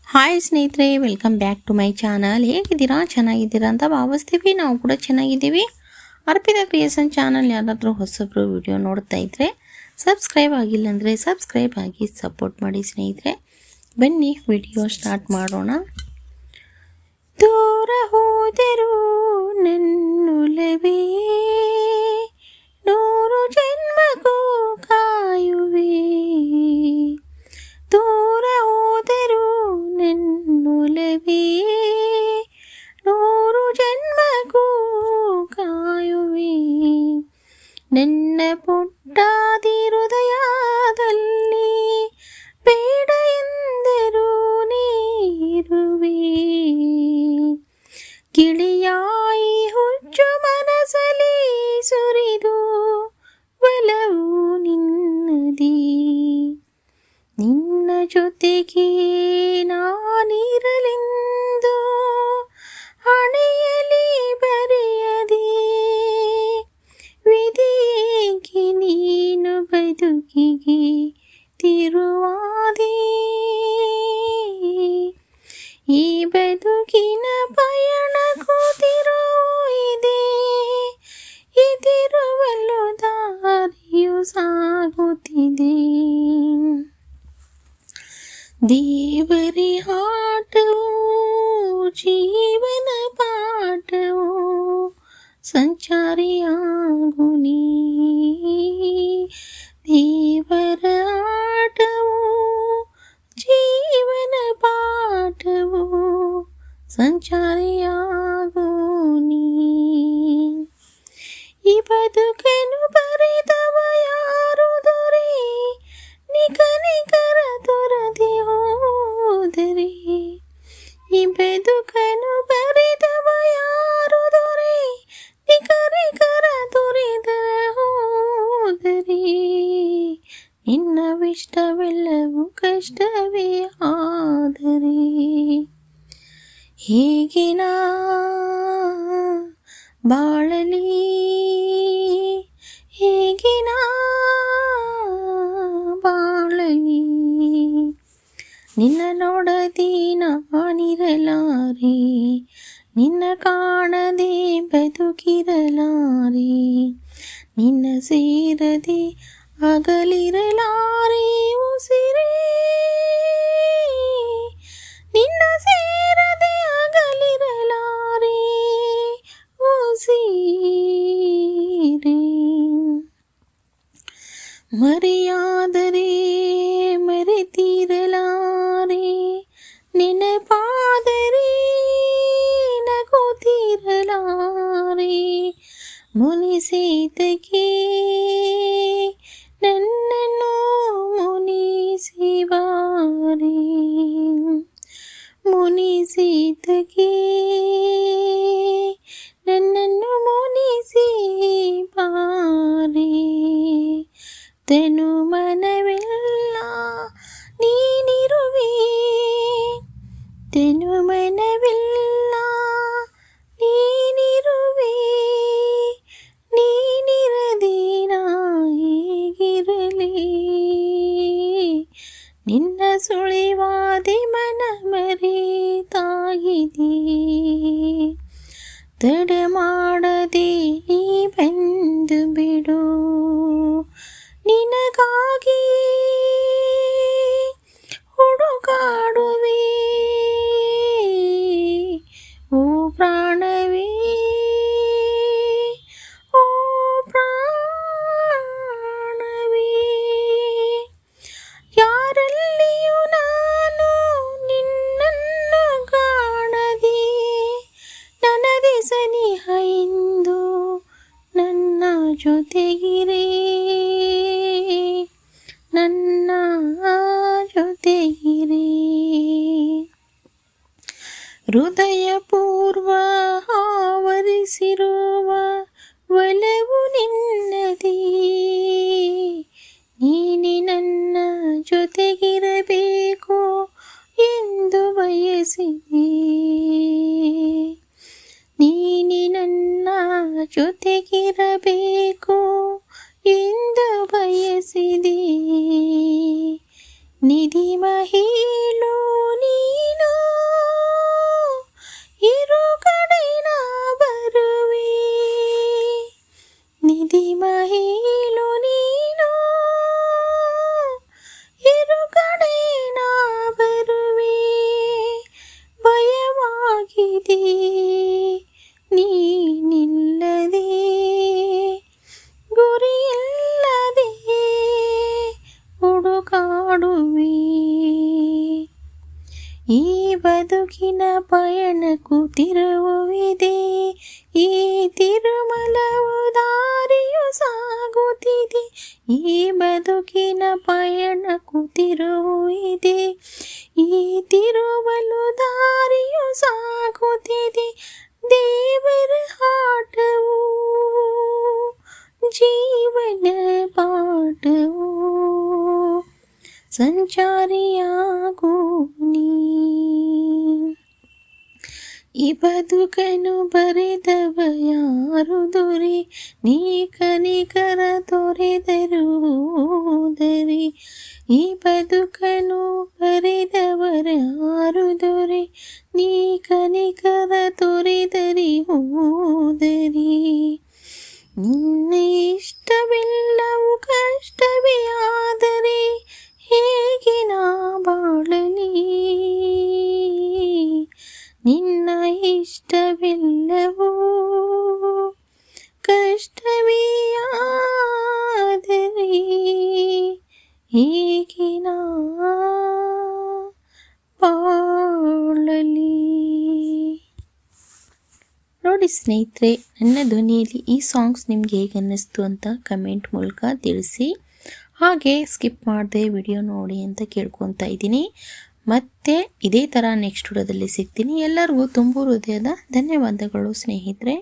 Hi ಸ್ನೇಹಿತರೆ, welcome back to my channel. ಹೇಗಿದ್ದೀರಾ? ಚೆನ್ನಾಗಿದ್ದೀರಾ ಅಂತ ಭಾವಿಸ್ತೀವಿ. ನಾವು ಕೂಡ ಚೆನ್ನಾಗಿದ್ದೀವಿ. ಅರ್ಪಿತಾ ಕ್ರಿಯೇಷನ್ ಚಾನಲ್ ಯಾರಾದರೂ ಹೊಸಬ್ರು ವಿಡಿಯೋ ನೋಡ್ತಾ ಇದ್ದರೆ ಸಬ್ಸ್ಕ್ರೈಬ್ ಆಗಿಲ್ಲ ಅಂದರೆ ಸಬ್ಸ್ಕ್ರೈಬ್ ಆಗಿ ಸಪೋರ್ಟ್ ಮಾಡಿ ಸ್ನೇಹಿತರೆ. ಬನ್ನಿ ವಿಡಿಯೋ ಸ್ಟಾರ್ಟ್ ಮಾಡೋಣ. ದೂರ ಹೋದರೂ ನನ್ನುಲವೇ ನೂರು ಜನ್ಮಕ್ಕೂ ಕಾಯುವೆ. ದೂರ ಹೋದರೂ ನನ್ನುಲವೇ ನೂರು ಜನ್ಮಕ್ಕೂ ಕಾಯುವೆ. ನನ್ನ ಪುಟ್ಟಾದಿ ಹೃದಯದಲ್ಲಿ ಬೇಡ ಎಂದರೂ ನೀರುವೆ. ಗಿಳಿಯಾಯಿ ಹುಚ್ಚು ಮನಸಲಿ ಸುರಿದು ಒಲವು ನಿನ್ನದಿ. ನಿನ್ನ ಜೊತೆಗೆ ನಾನಿರಲೆಂದು ಹಣೆಯಲಿ ಬರೆಯದೆ ವಿಧಿಗೆ ನೀನು ಬದುಕಿಗೆ ತಿರುವಾದೆ. ಈ ಬದುಕಿನ ಪಯಣಕ್ಕೂ ತಿರುವು ಇದೆ, ಈ ತಿರುವಲು ದಾರಿಯು ಸಾಗುತ್ತಿದೆ. ದೇವರೇ ಆಟವು ಜೀವನ ಪಾಠವು ಸಂಚಾರಿಯಾಗು ನೀ. ದೇವರ ಆಟವು ಜೀವನ ಪಾಠವು ಸಂಚಾರಿಯಾಗು ನೀ. ಈ ಬದುಕನ್ನು ಬರೆದವ ಯಾರು ದೊರೆ, ನಿಖನಿಕರ ತೊರದೆ ಹೋದರೆ. ಈ ಬದುಕನ್ನು ಬರೆದವ ಯಾರು ದೊರೆ, ನಿಖನಿಕರ ತೊರೆದ ಹೋದರೆ. ನಿನ್ನವಿಷ್ಟವೆಲ್ಲವೂ ಕಷ್ಟವೇ ಆದರೆ ಹೇಗೆ ನಾ ಬಾಳಲಿ, ಹೇಗೆ ನಾ ಬಾಳಲಿ. ನಿನ್ನ ನೋಡದೆ ನಾನಿರಲಾರೆ, ನಿನ್ನ ಕಾಣದೆ ಬದುಕಿರಲಾರೆ. ನಿನ್ನ ಸೇರದೆ ಅಗಲಿರಲಾರೆ ಉಸಿರೇ, ನಿನ್ನ ಸೇರದೆ ಅಗಲಿರಲಾರೆ ಉಸಿರೇ. ಮರೆಯಾದರೆ ಮರೆತಿರಲಾರೆ, ನೆನಪಾದರೆ ನಗುತ್ತಿರಲಾರೆ. ಮುನಿಸೇತಕ್ಕೆ ನನ್ನನ್ನು ಮುನಿಸಿವಾರೆ, ಮುನಿಸೇತಕ್ಕೆ ನನ್ನನ್ನು ಮುನಿಸಿ ಬಾರೆ. ತನು ಮನವೆಲ್ಲ ನೀನಿರುವೆ, ತನು ಮನವೆಲ್ಲ ನೀನಿರುವೆ. ನೀನಿರದೆ ನಾ ಹೇಗಿರಲಿ. ನಿನ್ನ ಸುಳಿವಾದಿ ಮನ ಮರೆತಾಗಿದೆ, ತಡ ಮಾಡದೆ ನೀ ಬಂದು ಬಿಡು. ನಿನಗಾಗಿ ಹುಡುಕಾಡುವೆ ಓ ಪ್ರಾಣವೇ, ಓ ಪ್ರಾಣವೇ. ಯಾರಲ್ಲಿಯೂ ನಾನು ನಿನ್ನನ್ನು ಕಾಣದೆ ನನ್ನದೇ ಸನಿಹ ಎಂದು ನನ್ನ ಜೊತೆಗಿರೇ, ನನ್ನ ಜೊತೆಗಿರೇ. ಹೃದಯ ಪೂರ್ವ ಆವರಿಸಿರುವ ಒಲವು ನಿನ್ನದೇ. ನೀನೆ ನನ್ನ ಜೊತೆಗಿರಬೇಕು ಎಂದು ಬಯಸಿದೆ. ನೀನೆ ನನ್ನ ಜೊತೆಗಿರಬೇಕು ಎಂದು ಬಯಸಿದೆ. ನಿಧಿ ಮಹಿ ಈ ಬದುಕಿನ ಪಯಣಕ್ಕೂ ತಿರುವಿದೆ, ಈ ತಿರುಮಲವು ದಾರಿಯು ಸಾಗುತ್ತಿದೆ. ಈ ಬದುಕಿನ ಪಯಣಕ್ಕೂ ತಿರುವಿದೆ, ಈ ತಿರುಮಲು ದಾರಿಯು ಸಾಗುತ್ತಿದೆ. ದೇವರ ಆಟವು ಜೀವನ ಪಾಠವು, ಸಂಚಾರಿಯಾಗು ನೀ. ಈ ಬದುಕನ್ನು ಬರೆದವ ಯಾರು ದೊರೆ, ನೀ ಕನಿಕರ ತೋರೆದರು. ಈ ಬದುಕನ್ನು ಬರೆದವರ ಯಾರು ದೊರೆ, ನೀ ಕನಿಕರ ತೋರೆದರಿ ಹೋದರಿ. ನಿನ್ನ ಇಷ್ಟವೆಲ್ಲವೂ ಕಷ್ಟವೇ ಆದರೆ ಹೇಗೆ ನಾ ಬಾಳಲಿ. ನಿನ್ನ ಇಷ್ಟವೆಲ್ಲವೂ ಕಷ್ಟವೇ ಆದರೆ ಹೇಗೆ ನಾ ಬಾಳಲಿ. ನೋಡಿ ಸ್ನೇಹಿತರೆ, ನನ್ನ ಧ್ವನಿಯಲ್ಲಿ ಈ ಸಾಂಗ್ಸ್ ನಿಮ್ಗೆ ಹೇಗೆ ಅನ್ನಿಸ್ತು ಅಂತ ಕಮೆಂಟ್ ಮೂಲಕ ತಿಳಿಸಿ. ಹಾಗೆ ಸ್ಕಿಪ್ ಮಾಡದೆ ವಿಡಿಯೋ ನೋಡಿ ಅಂತ ಕೇಳ್ಕೊತಾ ಇದ್ದೀನಿ. ಮತ್ತೆ ಇದೇ ಥರ ನೆಕ್ಸ್ಟ್ ವಿಡಿಯೋದಲ್ಲಿ ಸಿಗ್ತೀನಿ. ಎಲ್ಲರಿಗೂ ತುಂಬು ಹೃದಯದ ಧನ್ಯವಾದಗಳು ಸ್ನೇಹಿತರೆ.